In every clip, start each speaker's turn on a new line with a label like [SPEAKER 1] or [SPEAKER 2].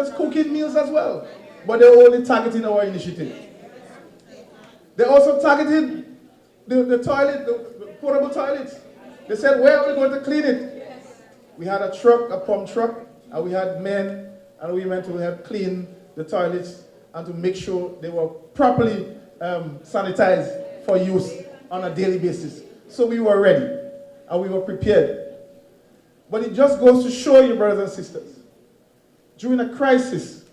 [SPEAKER 1] sisters cooking meals as well. But they're only targeting our initiative. They also targeted the toilet, the portable toilets. They said, where are we going to clean it? We had a truck, a pump truck, and we had men and women to help clean the toilets and to make sure they were properly sanitized for use on a daily basis. So we were ready and we were prepared. But it just goes to show you, brothers and sisters, during a crisis,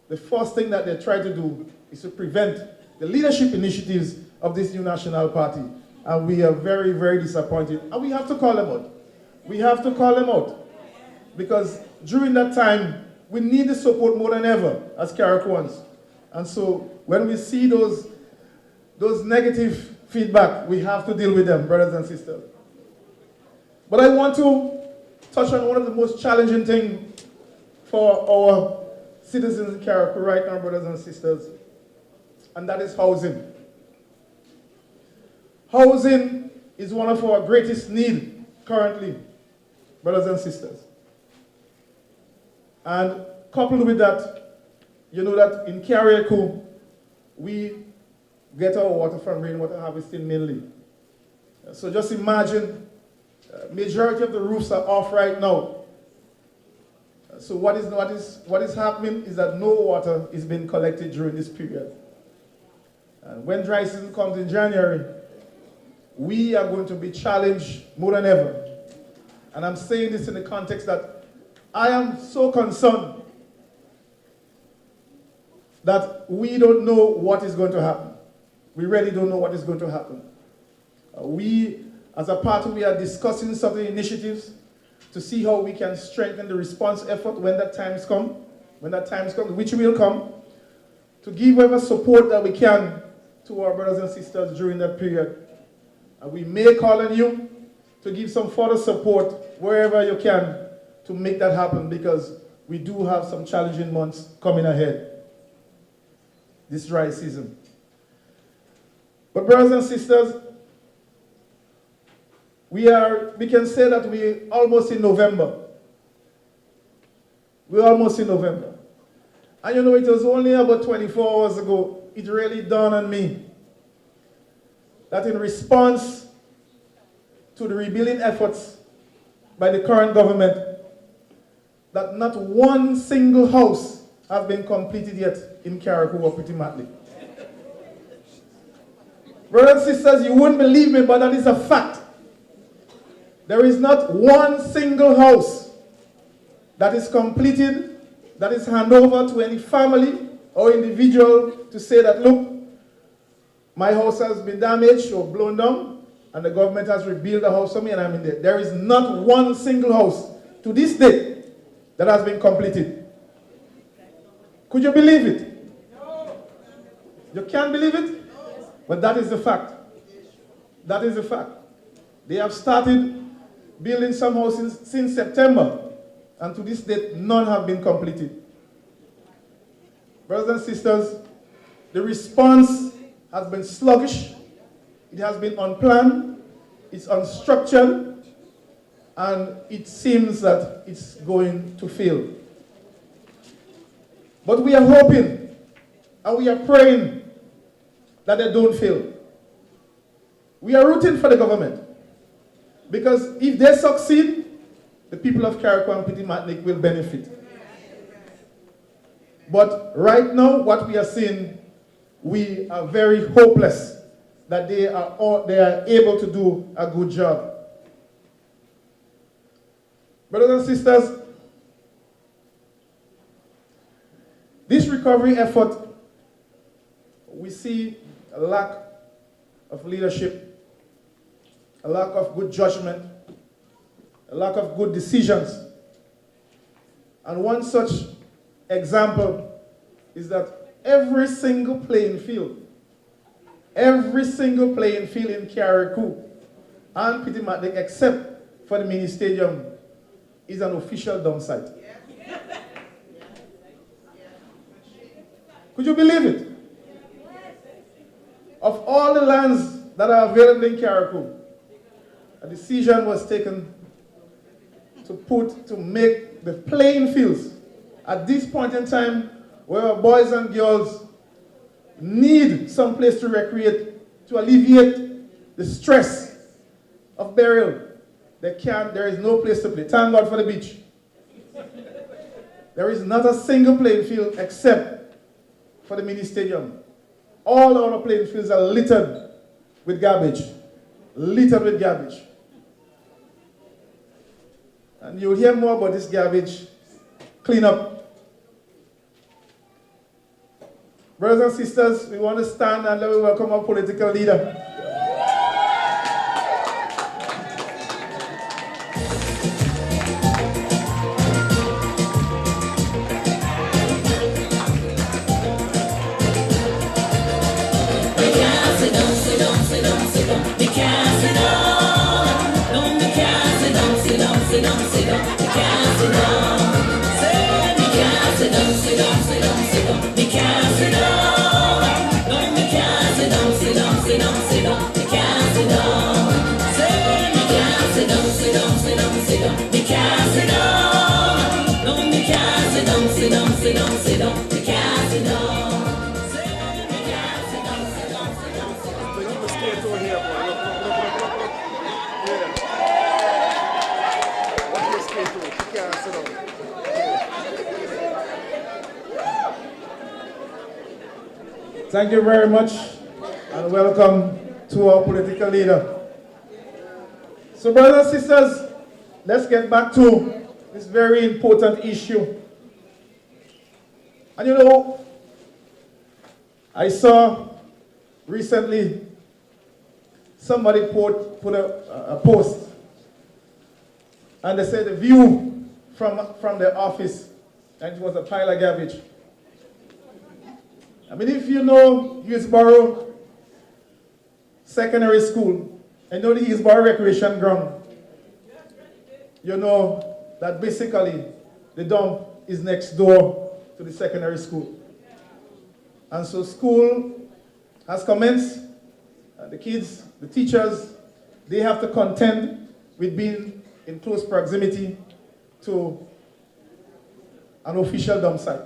[SPEAKER 1] the first thing that they try to do is to prevent the leadership initiatives of this new national party. And we are very, very disappointed. And we have to call them out. We have to call them out. Because during that time, we need the support more than ever as Carriacouans. And so when we see those negative feedback, we have to deal with them, brothers and sisters. But I want to touch on one of the most challenging things for our citizens in Carriacou right now, brothers and sisters, and that is housing. Housing is one of our greatest needs currently, brothers and sisters. And coupled with that, you know that in Carriacou, we get our water from rainwater harvesting mainly. So just imagine, majority of the roofs are off right now. So what is happening is that no water is being collected during this period. And when dry season comes in January, we are going to be challenged more than ever. And I'm saying this in the context that I am so concerned that we don't know what is going to happen. We really don't know what is going to happen. We, as a party, we are discussing certain initiatives to see how we can strengthen the response effort when that time comes, which will come, to give whatever support that we can to our brothers and sisters during that period. And we may call on you to give some further support wherever you can to make that happen, because we do have some challenging months coming ahead this dry season. But brothers and sisters, we can say that we're almost in November. We're almost in November. And you know, it was only about 24 hours ago, it really dawned on me that in response to the rebuilding efforts by the current government, that not one single house has been completed yet in Carriacou or Petit Matli. Brothers and sisters, you wouldn't believe me, but that is a fact. There is not one single house that is completed, that is handed over to any family or individual to say that, look, my house has been damaged or blown down, and the government has rebuilt the house for me and I'm in there. There is not one single house to this day that has been completed. Could you believe it? You can't believe it? But that is the fact. That is the fact. They have started building some houses since September, and to this date, none have been completed. Brothers and sisters, the response has been sluggish, it has been unplanned, it's unstructured, and it seems that it's going to fail. But we are hoping, and we are praying that they don't fail. We are rooting for the government, because if they succeed, the people of Carriacou and Petit Matli will benefit. But right now, what we are seeing, we are very hopeless that they are able to do a good job. Brothers and sisters, this recovery effort, we see a lack of leadership, a lack of good judgment, a lack of good decisions. And one such example is that every single playing field in Carriacou and Petit Matli, except for the mini stadium, is an official dump site. Could you believe it? Of all the lands that are available in Carriacou, a decision was taken to make the playing fields At this point in time, where our boys and girls need some place to recreate, to alleviate the stress of burial, there is no place to play. Thank God for the beach. There is not a single playing field except for the mini stadium. All our playing fields are littered with garbage. Littered with garbage. And you'll hear more about this garbage cleanup. Brothers and sisters, we want to stand and let me welcome our political leader. Thank you very much and welcome to our political leader. So brothers and sisters, let's get back to this very important issue. And you know, I saw recently somebody put a post and they said the view from their office, and it was a pile of garbage. I mean, if you know Hillsborough Secondary School, and know the Hillsborough Recreation Ground, you know that basically the dump is next door to the secondary school. And so school has commenced. The kids, the teachers, they have to contend with being in close proximity to an official dump site.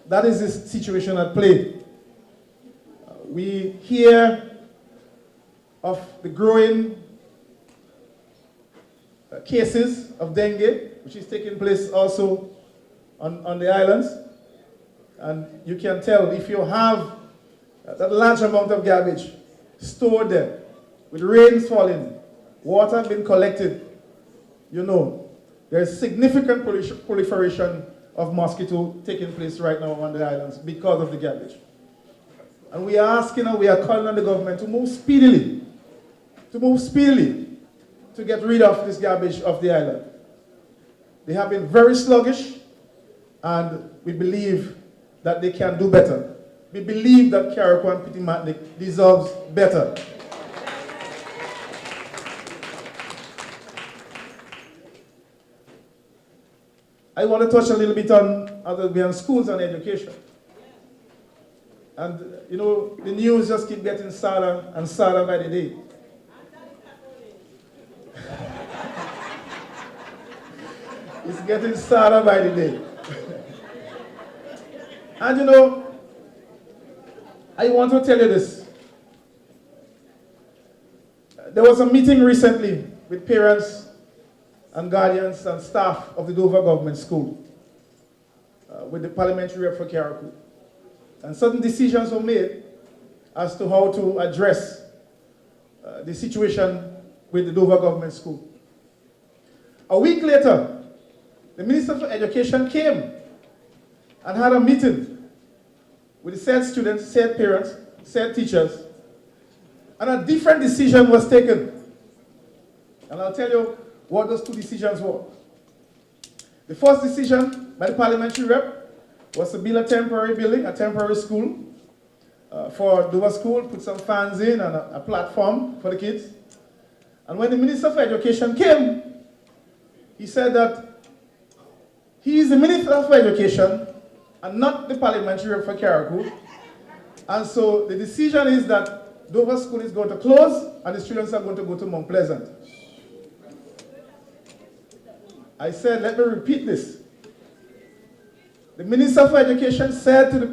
[SPEAKER 1] That is the situation at play. We hear of the growing cases of dengue, which is taking place also on the islands. And you can tell if you have that large amount of garbage stored there, with rains falling, water being collected, you know, there's significant proliferation of mosquito taking place right now on the islands because of the garbage. And we are asking and we are calling on the government to move speedily to get rid of this garbage off the island. They have been very sluggish, and we believe that they can do better. We believe that Carriacou and Petit-Martinique deserves better. I want to touch a little bit on schools and education. And you know, the news just keep getting sadder and sadder by the day. It's getting sadder by the day. And you know, I want to tell you this. There was a meeting recently with parents and guardians and staff of the Dover Government School with the parliamentary rep for Carriacou. And certain decisions were made as to how to address the situation with the Dover Government School. A week later, the Minister for Education came and had a meeting with the said students, said parents, said teachers, and a different decision was taken. And I'll tell you what those two decisions were. The first decision by the parliamentary rep was to build a temporary building, a temporary school for Dover School, put some fans in and a platform for the kids. And when the Minister for Education came, he said that he is the Minister for Education and not the parliamentary rep for Carriacou. And so the decision is that Dover School is going to close and the students are going to go to Mount Pleasant. I said, let me repeat this. The Minister for Education said to the